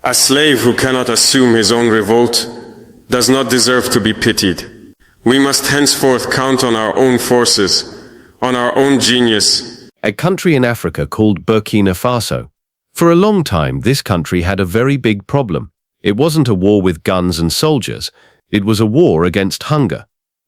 A slave who cannot assume his own revolt does not deserve to be pitied. We must henceforth count on our own forces, on our own genius. A country in Africa called Burkina Faso. For a long time, this country had a very big problem. It wasn't a war with guns and soldiers. It was a war against hunger.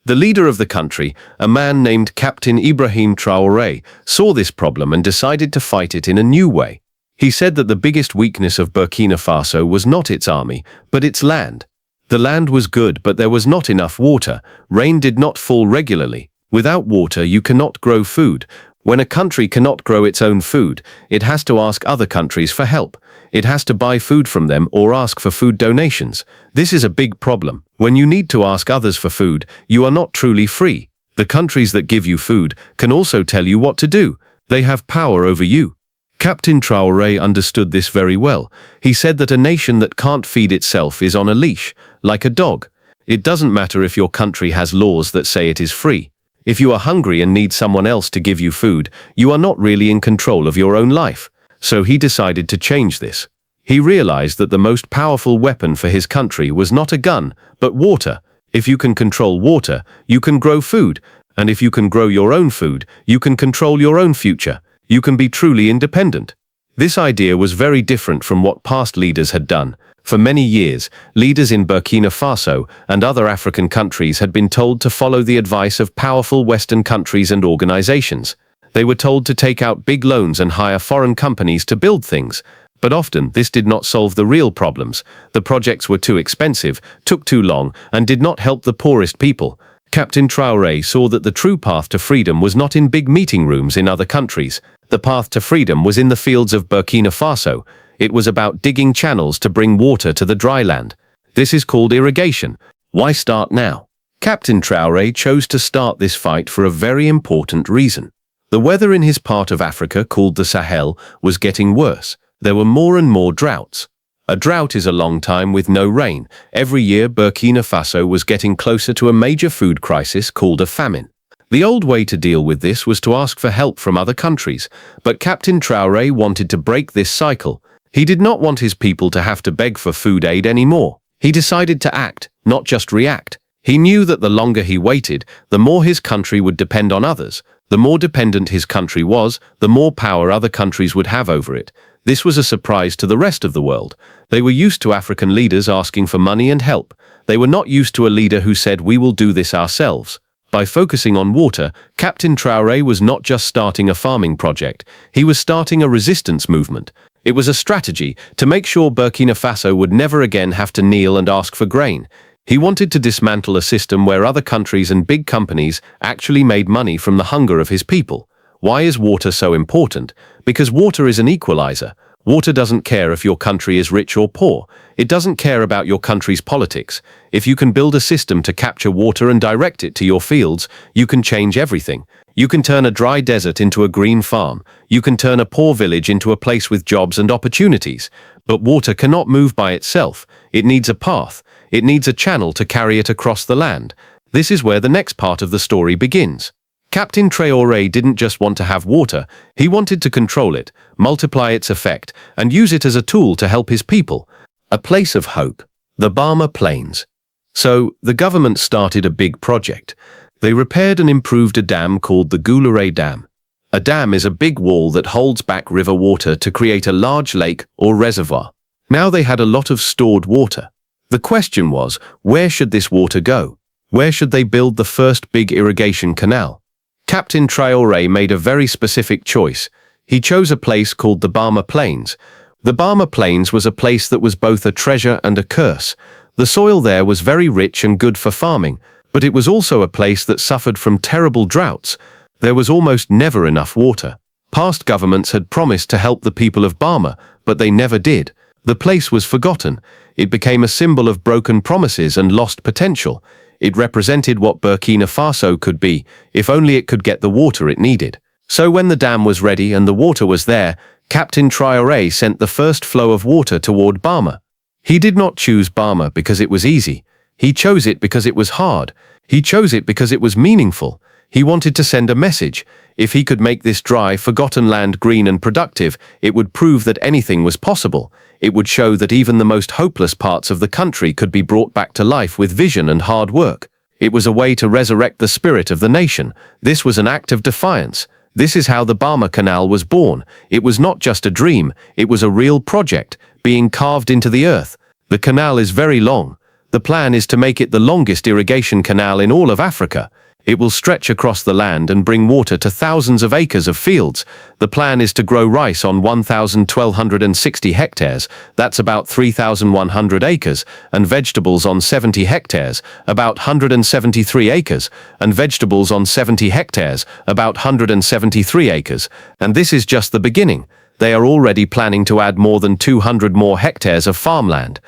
The leader of the country, a man named Captain Ibrahim Traoré, saw this problem and decided to fight it in a new way. He said that the biggest weakness of Burkina Faso was not its army, but its land. The land was good, but there was not enough water. Rain did not fall regularly. Without water, you cannot grow food. When a country cannot grow its own food, it has to ask other countries for help. It has to buy food from them or ask for food donations. This is a big problem. When you need to ask others for food, you are not truly free. The countries that give you food can also tell you what to do. They have power over you. Captain Traoré understood this very well. He said that a nation that can't feed itself is on a leash, like a dog. It doesn't matter if your country has laws that say it is free. If you are hungry and need someone else to give you food, you are not really in control of your own life. So he decided to change this. He realized that the most powerful weapon for his country was not a gun, but water. If you can control water, you can grow food. And if you can grow your own food, you can control your own future. You can be truly independent. This idea was very different from what past leaders had done. For many years, leaders in Burkina Faso and other African countries had been told to follow the advice of powerful Western countries and organizations. They were told to take out big loans and hire foreign companies to build things. But often, this did not solve the real problems. The projects were too expensive, took too long, and did not help the poorest people. Captain Traoré saw that the true path to freedom was not in big meeting rooms in other countries. The path to freedom was in the fields of Burkina Faso. It was about digging channels to bring water to the dry land. This is called irrigation. Why start now? Captain Traoré chose to start this fight for a very important reason. The weather in his part of Africa, called the Sahel, was getting worse. There were more and more droughts. A drought is a long time with no rain. Every year, Burkina Faso was getting closer to a major food crisis called a famine. The old way to deal with this was to ask for help from other countries, but Captain Traoré wanted to break this cycle. He did not want his people to have to beg for food aid anymore. He decided to act, not just react. He knew that the longer he waited, the more his country would depend on others. The more dependent his country was, the more power other countries would have over it. This was a surprise to the rest of the world. They were used to African leaders asking for money and help. They were not used to a leader who said, "We will do this ourselves." By focusing on water, Captain Traoré was not just starting a farming project. He was starting a resistance movement. It was a strategy to make sure Burkina Faso would never again have to kneel and ask for grain. He wanted to dismantle a system where other countries and big companies actually made money from the hunger of his people. Why is water so important? Because water is an equalizer. Water doesn't care if your country is rich or poor. It doesn't care about your country's politics. If you can build a system to capture water and direct it to your fields, you can change everything. You can turn a dry desert into a green farm. You can turn a poor village into a place with jobs and opportunities. But water cannot move by itself. It needs a path. It needs a channel to carry it across the land. This is where the next part of the story begins. Captain Traoré didn't just want to have water. He wanted to control it, multiply its effect, and use it as a tool to help his people. A place of hope. The Balmer Plains. So, the government started a big project. They repaired and improved a dam called the Traoré Dam. A dam is a big wall that holds back river water to create a large lake or reservoir. Now they had a lot of stored water. The question was, where should this water go? Where should they build the first big irrigation canal? Captain Traoré made a very specific choice. He chose a place called the Balmer Plains. The Balmer Plains was a place that was both a treasure and a curse. The soil there was very rich and good for farming, but it was also a place that suffered from terrible droughts. There was almost never enough water. Past governments had promised to help the people of Balmer, but they never did. The place was forgotten. It became a symbol of broken promises and lost potential. It represented what Burkina Faso could be, if only it could get the water it needed. So when the dam was ready and the water was there, Captain Traoré sent the first flow of water toward Balmer. He did not choose Balmer because it was easy. He chose it because it was hard. He chose it because it was meaningful. He wanted to send a message. If he could make this dry, forgotten land green and productive, it would prove that anything was possible. It would show that even the most hopeless parts of the country could be brought back to life with vision and hard work. It was a way to resurrect the spirit of the nation. This was an act of defiance. This is how the Balmer Canal was born. It was not just a dream, it was a real project, being carved into the earth. The canal is very long. The plan is to make it the longest irrigation canal in all of Africa. It will stretch across the land and bring water to thousands of acres of fields. The plan is to grow rice on 1,260 hectares, that's about 3,100 acres, and vegetables on 70 hectares, about 173 acres, and vegetables on 70 hectares, about 173 acres. And this is just the beginning. They are already planning to add more than 200 more hectares of farmland,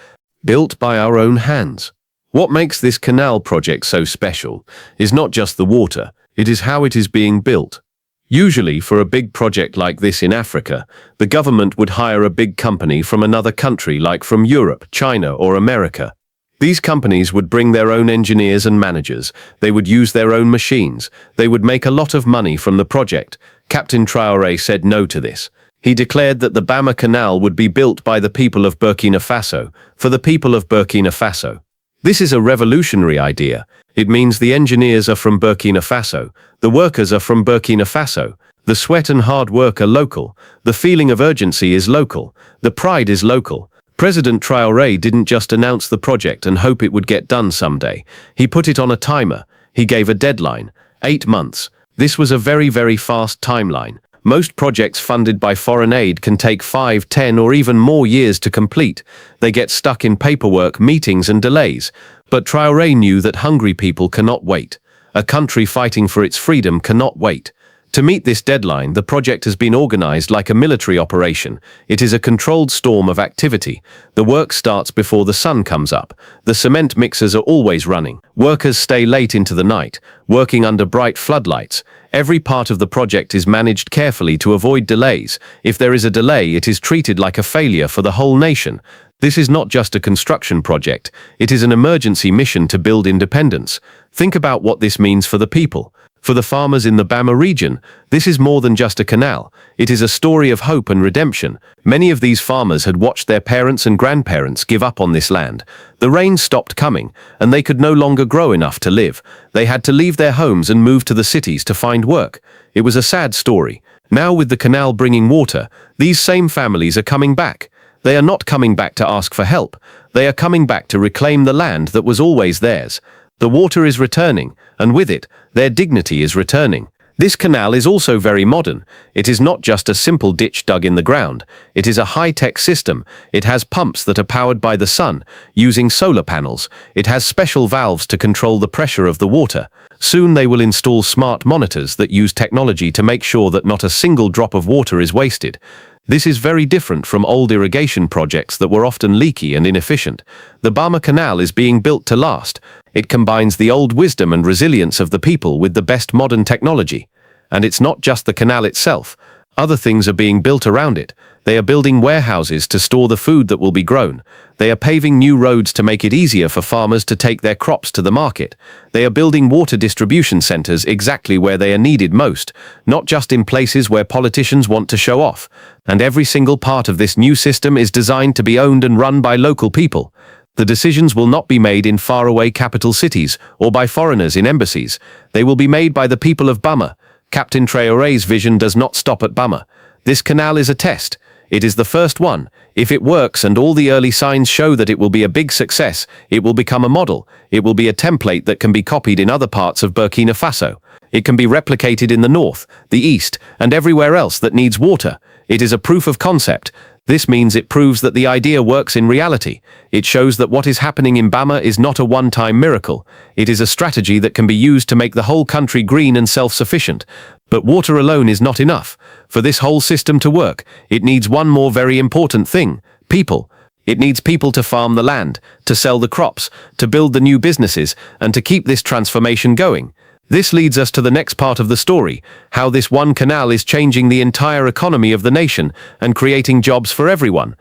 built by our own hands. What makes this canal project so special is not just the water, it is how it is being built. Usually, for a big project like this in Africa, the government would hire a big company from another country like from Europe, China, or America. These companies would bring their own engineers and managers, they would use their own machines, they would make a lot of money from the project. Captain Traore said no to this. He declared that the Balmer Canal would be built by the people of Burkina Faso, for the people of Burkina Faso. This is a revolutionary idea. It means the engineers are from Burkina Faso, the workers are from Burkina Faso, the sweat and hard work are local, the feeling of urgency is local, the pride is local. President Traore didn't just announce the project and hope it would get done someday. He put it on a timer. He gave a deadline, 8 months. This was a very, very fast timeline. Most projects funded by foreign aid can take 5, 10, or even more years to complete. They get stuck in paperwork, meetings, and delays. But Traoré knew that hungry people cannot wait. A country fighting for its freedom cannot wait. To meet this deadline, the project has been organized like a military operation. It is a controlled storm of activity. The work starts before the sun comes up. The cement mixers are always running. Workers stay late into the night, working under bright floodlights. Every part of the project is managed carefully to avoid delays. If there is a delay, it is treated like a failure for the whole nation. This is not just a construction project. It is an emergency mission to build independence. Think about what this means for the people. For the farmers in the Balmer region, this is more than just a canal. It is a story of hope and redemption. Many of these farmers had watched their parents and grandparents give up on this land. The rain stopped coming, and they could no longer grow enough to live. They had to leave their homes and move to the cities to find work. It was a sad story. Now with the canal bringing water, these same families are coming back. They are not coming back to ask for help. They are coming back to reclaim the land that was always theirs. The water is returning, and with it, their dignity is returning. This canal is also very modern. It is not just a simple ditch dug in the ground. It is a high-tech system. It has pumps that are powered by the sun, using solar panels. It has special valves to control the pressure of the water. Soon they will install smart monitors that use technology to make sure that not a single drop of water is wasted. This is very different from old irrigation projects that were often leaky and inefficient. The Balmer Canal is being built to last. It combines the old wisdom and resilience of the people with the best modern technology. And it's not just the canal itself. Other things are being built around it. They are building warehouses to store the food that will be grown. They are paving new roads to make it easier for farmers to take their crops to the market. They are building water distribution centers exactly where they are needed most, not just in places where politicians want to show off. And every single part of this new system is designed to be owned and run by local people. The decisions will not be made in faraway capital cities or by foreigners in embassies. They will be made by the people of Balmer. Captain Traoré's vision does not stop at Balmer. This canal is a test. It is the first one. If it works and all the early signs show that it will be a big success, it will become a model. It will be a template that can be copied in other parts of Burkina Faso. It can be replicated in the north, the east, and everywhere else that needs water. It is a proof of concept. This means it proves that the idea works in reality. It shows that what is happening in Balmer is not a one-time miracle. It is a strategy that can be used to make the whole country green and self-sufficient. But water alone is not enough. For this whole system to work, it needs one more very important thing: people. It needs people to farm the land, to sell the crops, to build the new businesses, and to keep this transformation going. This leads us to the next part of the story, how this one canal is changing the entire economy of the nation and creating jobs for everyone.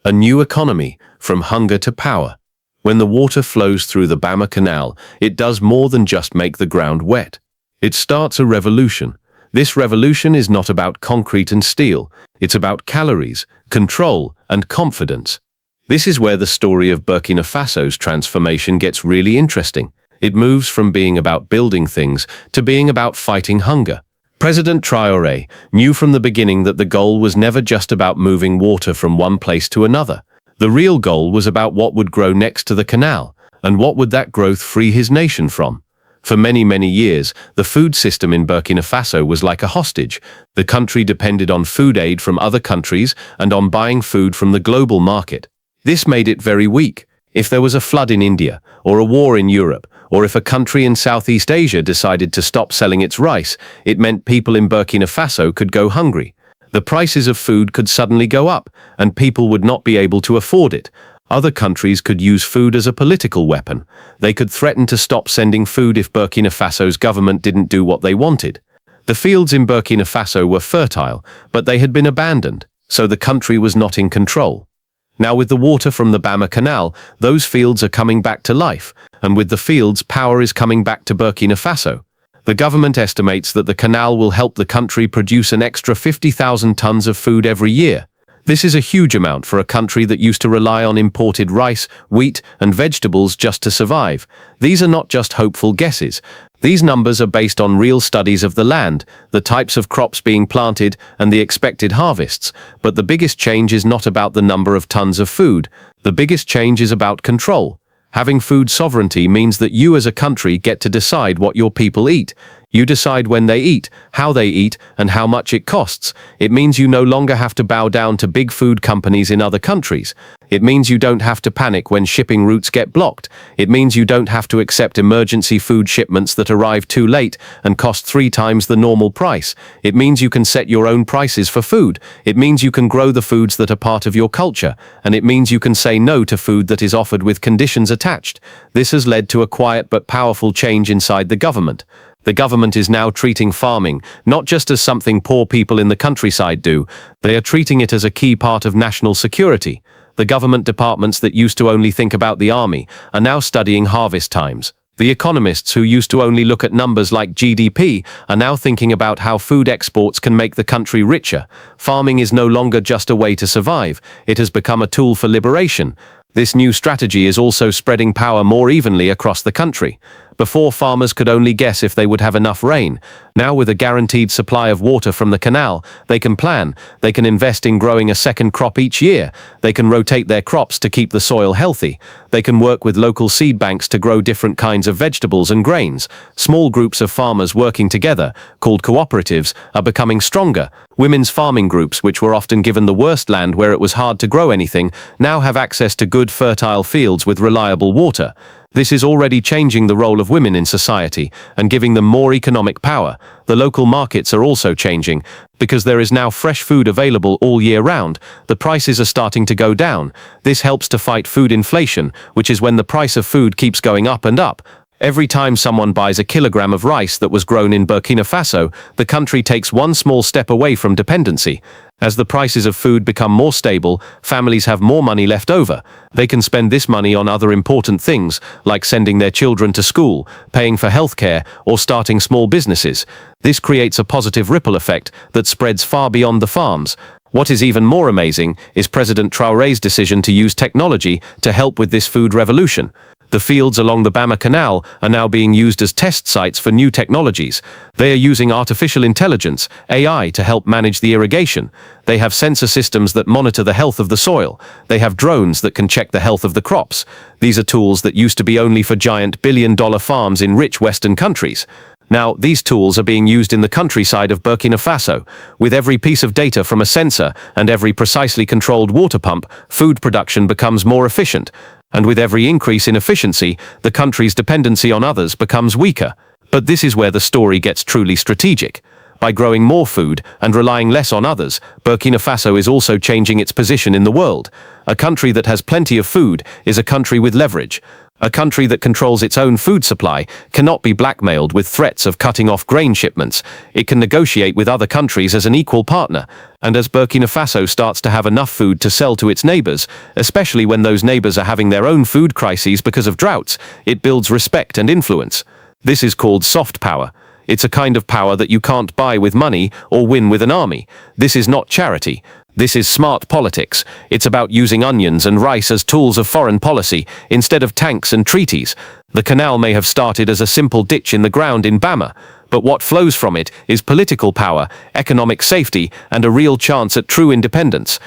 A new economy, from hunger to power. When the water flows through the Balmer Canal, it does more than just make the ground wet. It starts a revolution. This revolution is not about concrete and steel. It's about calories, control, and confidence. This is where the story of Burkina Faso's transformation gets really interesting. It moves from being about building things to being about fighting hunger. President Traore knew from the beginning that the goal was never just about moving water from one place to another. The real goal was about what would grow next to the canal, and what would that growth free his nation from. For many, many years, the food system in Burkina Faso was like a hostage. The country depended on food aid from other countries and on buying food from the global market. This made it very weak. If there was a flood in India, or a war in Europe, or if a country in Southeast Asia decided to stop selling its rice, it meant people in Burkina Faso could go hungry. The prices of food could suddenly go up, and people would not be able to afford it. Other countries could use food as a political weapon. They could threaten to stop sending food if Burkina Faso's government didn't do what they wanted. The fields in Burkina Faso were fertile, but they had been abandoned, so the country was not in control. Now with the water from the Balmer Canal, those fields are coming back to life, and with the fields, power is coming back to Burkina Faso. The government estimates that the canal will help the country produce an extra 50,000 tons of food every year. This is a huge amount for a country that used to rely on imported rice, wheat, and vegetables just to survive. These are not just hopeful guesses. These numbers are based on real studies of the land, the types of crops being planted, and the expected harvests. But the biggest change is not about the number of tons of food. The biggest change is about control. Having food sovereignty means that you as a country get to decide what your people eat. You decide when they eat, how they eat, and how much it costs. It means you no longer have to bow down to big food companies in other countries. It means you don't have to panic when shipping routes get blocked. It means you don't have to accept emergency food shipments that arrive too late and cost 3 times the normal price. It means you can set your own prices for food. It means you can grow the foods that are part of your culture. And it means you can say no to food that is offered with conditions attached. This has led to a quiet but powerful change inside the government. The government is now treating farming not just as something poor people in the countryside do, they are treating it as a key part of national security. The government departments that used to only think about the army are now studying harvest times. The economists who used to only look at numbers like GDP are now thinking about how food exports can make the country richer. Farming is no longer just a way to survive, it has become a tool for liberation. This new strategy is also spreading power more evenly across the country. Before, farmers could only guess if they would have enough rain. Now, with a guaranteed supply of water from the canal, they can plan. They can invest in growing a second crop each year. They can rotate their crops to keep the soil healthy. They can work with local seed banks to grow different kinds of vegetables and grains. Small groups of farmers working together, called cooperatives, are becoming stronger. Women's farming groups, which were often given the worst land where it was hard to grow anything, now have access to good fertile fields with reliable water. This is already changing the role of women in society and giving them more economic power. The local markets are also changing. Because there is now fresh food available all year round, the prices are starting to go down. This helps to fight food inflation, which is when the price of food keeps going up and up. Every time someone buys a kilogram of rice that was grown in Burkina Faso, the country takes one small step away from dependency. As the prices of food become more stable, families have more money left over. They can spend this money on other important things, like sending their children to school, paying for healthcare, or starting small businesses. This creates a positive ripple effect that spreads far beyond the farms. What is even more amazing is President Traoré's decision to use technology to help with this food revolution. The fields along the Balmer Canal are now being used as test sites for new technologies. They are using artificial intelligence, AI, to help manage the irrigation. They have sensor systems that monitor the health of the soil. They have drones that can check the health of the crops. These are tools that used to be only for giant billion-dollar farms in rich Western countries. Now, these tools are being used in the countryside of Burkina Faso. With every piece of data from a sensor and every precisely controlled water pump, food production becomes more efficient. And with every increase in efficiency, the country's dependency on others becomes weaker. But this is where the story gets truly strategic. By growing more food and relying less on others, Burkina Faso is also changing its position in the world. A country that has plenty of food is a country with leverage. A country that controls its own food supply cannot be blackmailed with threats of cutting off grain shipments. It can negotiate with other countries as an equal partner. And as Burkina Faso starts to have enough food to sell to its neighbors, especially when those neighbors are having their own food crises because of droughts, it builds respect and influence. This is called soft power. It's a kind of power that you can't buy with money or win with an army. This is not charity. This is smart politics. It's about using onions and rice as tools of foreign policy instead of tanks and treaties. The canal may have started as a simple ditch in the ground in Balmer, but what flows from it is political power, economic safety, and a real chance at true independence.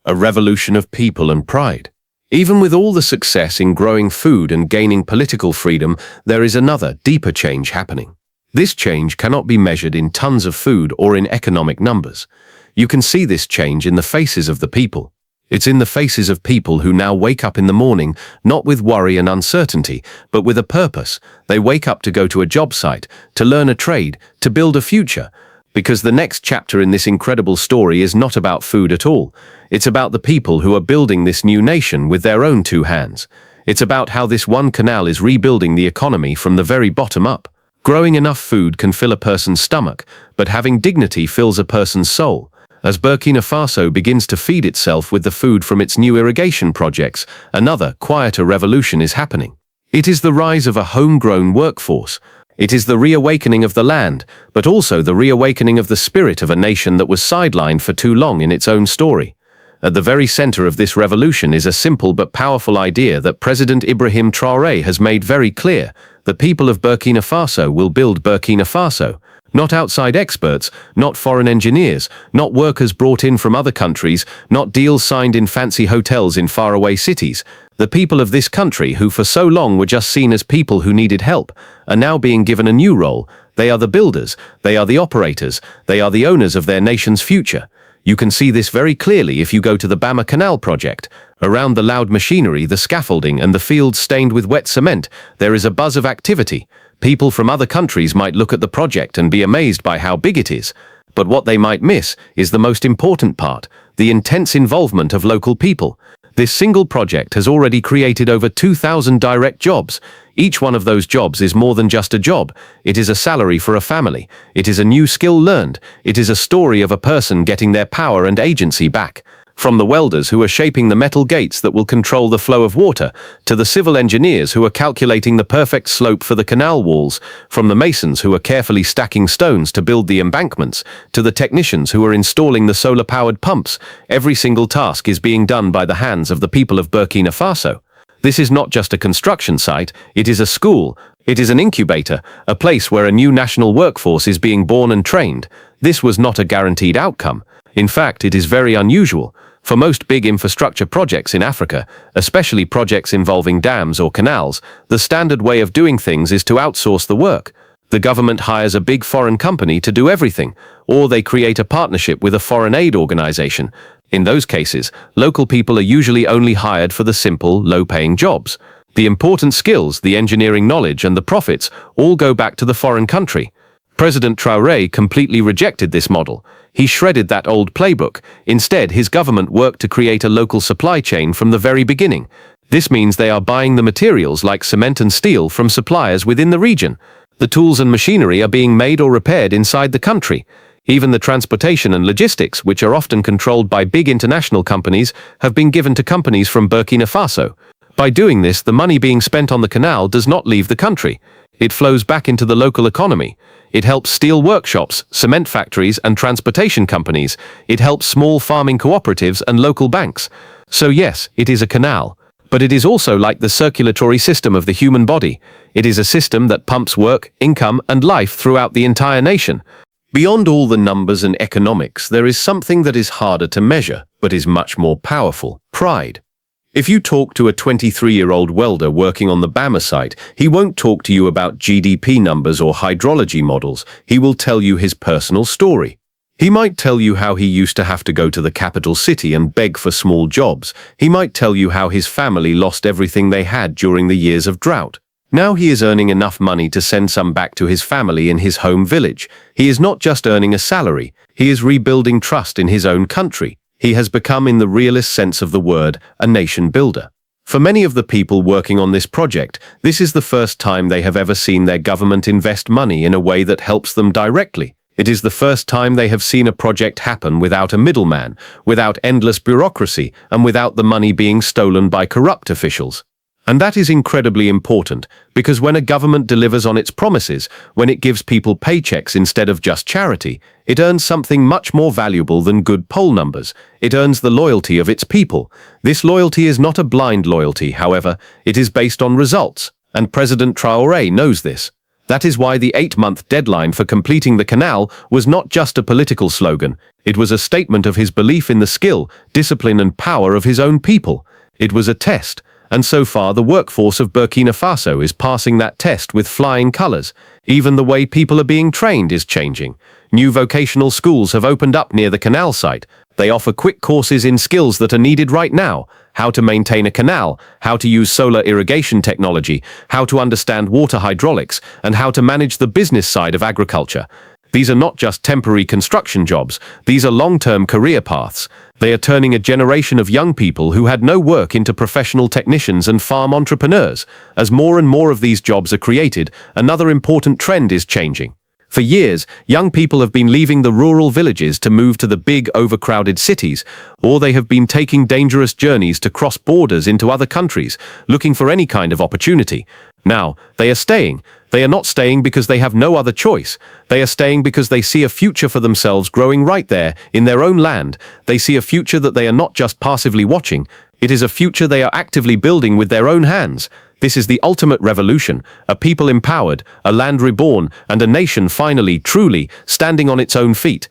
A revolution of people and pride. Even with all the success in growing food and gaining political freedom, there is another, deeper change happening. This change cannot be measured in tons of food or in economic numbers. You can see this change in the faces of the people. It's in the faces of people who now wake up in the morning, not with worry and uncertainty, but with a purpose. They wake up to go to a job site, to learn a trade, to build a future. Because the next chapter in this incredible story is not about food at all. It's about the people who are building this new nation with their own two hands. It's about how this one canal is rebuilding the economy from the very bottom up. Growing enough food can fill a person's stomach, but having dignity fills a person's soul. As Burkina Faso begins to feed itself with the food from its new irrigation projects, another, quieter revolution is happening. It is the rise of a homegrown workforce. It is the reawakening of the land, but also the reawakening of the spirit of a nation that was sidelined for too long in its own story. At the very center of this revolution is a simple but powerful idea that President Ibrahim Traoré has made very clear. The people of Burkina Faso will build Burkina Faso. Not outside experts, not foreign engineers, not workers brought in from other countries, not deals signed in fancy hotels in faraway cities. The people of this country, who for so long were just seen as people who needed help, are now being given a new role. They are the builders, they are the operators, they are the owners of their nation's future. You can see this very clearly if you go to the Balmer Canal project. Around the loud machinery, the scaffolding, and the fields stained with wet cement, there is a buzz of activity. People from other countries might look at the project and be amazed by how big it is. But what they might miss is the most important part, the intense involvement of local people. This single project has already created over 2,000 direct jobs. Each one of those jobs is more than just a job. It is a salary for a family. It is a new skill learned. It is a story of a person getting their power and agency back. From the welders who are shaping the metal gates that will control the flow of water, to the civil engineers who are calculating the perfect slope for the canal walls, from the masons who are carefully stacking stones to build the embankments, to the technicians who are installing the solar-powered pumps, every single task is being done by the hands of the people of Burkina Faso. This is not just a construction site, it is a school, it is an incubator, a place where a new national workforce is being born and trained. This was not a guaranteed outcome. In fact, it is very unusual. For most big infrastructure projects in Africa, especially projects involving dams or canals, the standard way of doing things is to outsource the work. The government hires a big foreign company to do everything, or they create a partnership with a foreign aid organization. In those cases, local people are usually only hired for the simple, low-paying jobs. The important skills, the engineering knowledge, and the profits all go back to the foreign country. President Traoré completely rejected this model. He shredded that old playbook. Instead, his government worked to create a local supply chain from the very beginning. This means they are buying the materials like cement and steel from suppliers within the region. The tools and machinery are being made or repaired inside the country. Even the transportation and logistics, which are often controlled by big international companies, have been given to companies from Burkina Faso. By doing this, the money being spent on the canal does not leave the country. It flows back into the local economy. It helps steel workshops, cement factories, and transportation companies. It helps small farming cooperatives and local banks. So yes, it is a canal. But it is also like the circulatory system of the human body. It is a system that pumps work, income, and life throughout the entire nation. Beyond all the numbers and economics, there is something that is harder to measure, but is much more powerful: pride. If you talk to a 23-year-old welder working on the Balmer site, he won't talk to you about GDP numbers or hydrology models. He will tell you his personal story. He might tell you how he used to have to go to the capital city and beg for small jobs. He might tell you how his family lost everything they had during the years of drought. Now he is earning enough money to send some back to his family in his home village. He is not just earning a salary, he is rebuilding trust in his own country. He has become, in the realist sense of the word, a nation builder. For many of the people working on this project, this is the first time they have ever seen their government invest money in a way that helps them directly. It is the first time they have seen a project happen without a middleman, without endless bureaucracy, and without the money being stolen by corrupt officials. And that is incredibly important, because when a government delivers on its promises, when it gives people paychecks instead of just charity, it earns something much more valuable than good poll numbers. It earns the loyalty of its people. This loyalty is not a blind loyalty, however, it is based on results, and President Traoré knows this. That is why the 8-month deadline for completing the canal was not just a political slogan. It was a statement of his belief in the skill, discipline and power of his own people. It was a test. And so far, the workforce of Burkina Faso is passing that test with flying colors. Even the way people are being trained is changing. New vocational schools have opened up near the canal site. They offer quick courses in skills that are needed right now: how to maintain a canal, how to use solar irrigation technology, how to understand water hydraulics, and how to manage the business side of agriculture. These are not just temporary construction jobs, these are long-term career paths. They are turning a generation of young people who had no work into professional technicians and farm entrepreneurs. As more and more of these jobs are created, another important trend is changing. For years, young people have been leaving the rural villages to move to the big, overcrowded cities, or they have been taking dangerous journeys to cross borders into other countries, looking for any kind of opportunity. Now, they are staying. They are not staying because they have no other choice. They are staying because they see a future for themselves growing right there, in their own land. They see a future that they are not just passively watching. It is a future they are actively building with their own hands. This is the ultimate revolution, a people empowered, a land reborn, and a nation finally, truly, standing on its own feet.